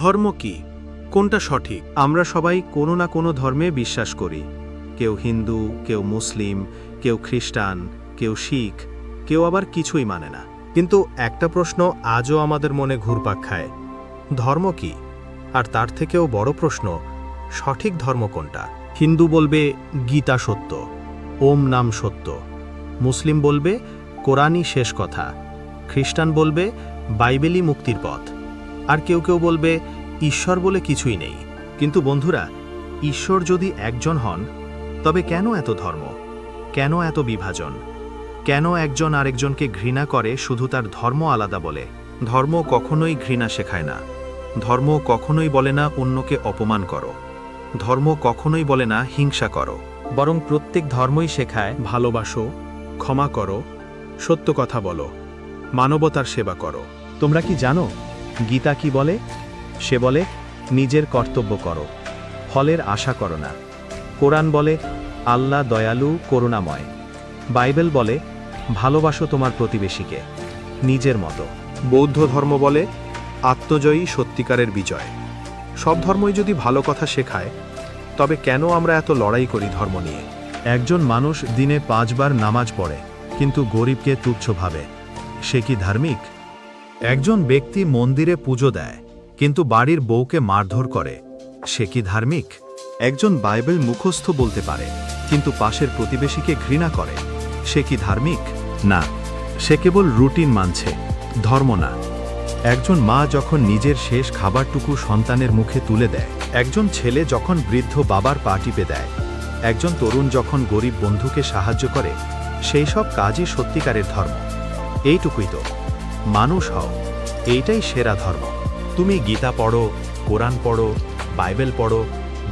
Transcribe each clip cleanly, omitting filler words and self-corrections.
ধর্ম কি? কোনটা সঠিক? আমরা সবাই কোনো না কোনো ধর্মে বিশ্বাস করি। কেউ হিন্দু, কেউ মুসলিম, কেউ খ্রিস্টান, কেউ শিখ, কেউ আবার কিছুই মানে না। কিন্তু একটা প্রশ্ন আজও আমাদের মনে ঘুরপাক খায়, ধর্ম কি? আর তার থেকেও বড় প্রশ্ন, সঠিক ধর্ম কোনটা? হিন্দু বলবে গীতা সত্য, ওম নাম সত্য। মুসলিম বলবে কোরআনই শেষ কথা। খ্রিস্টান বলবে বাইবেলই মুক্তির পথ। আর কেউ কেউ বলবে ঈশ্বর বলে কিছুই নেই। কিন্তু বন্ধুরা, ঈশ্বর যদি একজন হন, তবে কেন এত ধর্ম? কেন এত বিভাজন? কেন একজন আরেকজনকে ঘৃণা করে শুধু তার ধর্ম আলাদা বলে? ধর্ম কখনোই ঘৃণা শেখায় না। ধর্ম কখনোই বলে না অন্যকে অপমান করো। ধর্ম কখনোই বলে না হিংসা করো। বরং প্রত্যেক ধর্মই শেখায় ভালোবাসো, ক্ষমা করো, সত্য কথা বলো, মানবতার সেবা করো। তোমরা কি জানো গীতা কি বলে? সে বলে নিজের কর্তব্য করো, ফলের আশা করো না। কোরআন বলে আল্লাহ দয়ালু, করুণাময়। বাইবেল বলে ভালোবাসো তোমার প্রতিবেশীকে নিজের মতো। বৌদ্ধ ধর্ম বলে আত্মজয়ী সত্যিকারের বিজয়। সব ধর্মই যদি ভালো কথা শেখায়, তবে কেন আমরা এত লড়াই করি ধর্ম নিয়ে? একজন মানুষ দিনে 5 বার নামাজ পড়ে, কিন্তু গরিবকে তুচ্ছ ভাবে। সে কি ধার্মিক? একজন ব্যক্তি মন্দিরে পুজো দেয়, কিন্তু বাড়ির বউকে মারধর করে। সে কি ধার্মিক? একজন বাইবেল মুখস্থ বলতে পারে, কিন্তু পাশের প্রতিবেশীকে ঘৃণা করে। সে কি ধার্মিক? না, সে কেবল রুটিন মানছে, ধর্ম না। একজন মা যখন নিজের শেষ খাবারটুকু সন্তানের মুখে তুলে দেয়, একজন ছেলে যখন বৃদ্ধ বাবার পা টিপে দেয়, একজন তরুণ যখন গরিব বন্ধুকে সাহায্য করে, সেই সব কাজই সত্যিকারের ধর্ম। এইটুকুই তো, মানুষ হও, এইটাই সেরা ধর্ম। তুমি গীতা পড়ো, কোরআন পড়ো, বাইবেল পড়ো,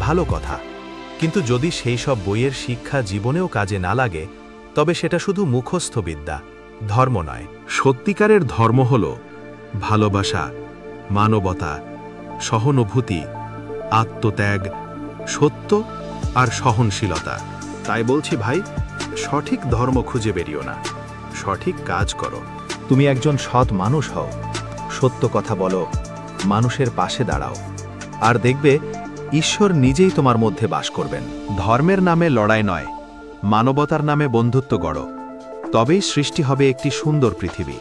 ভালো কথা। কিন্তু যদি সেই সব বইয়ের শিক্ষা জীবনেও কাজে না লাগে, তবে সেটা শুধু মুখস্থ বিদ্যা, ধর্ম নয়। সত্যিকারের ধর্ম হল ভালোবাসা, মানবতা, সহানুভূতি, আত্মত্যাগ, সত্য আর সহনশীলতা। তাই বলছি ভাই, সঠিক ধর্ম খুঁজে বেরিও না, সঠিক কাজ করো। তুমি একজন সৎ মানুষ হও, সত্য কথা বলো, মানুষের পাশে দাঁড়াও, আর দেখবে ঈশ্বর নিজেই তোমার মধ্যে বাস করবেন। ধর্মের নামে লড়াই নয়, মানবতার নামে বন্ধুত্ব গড়ো, তবেই সৃষ্টি হবে একটি সুন্দর পৃথিবী।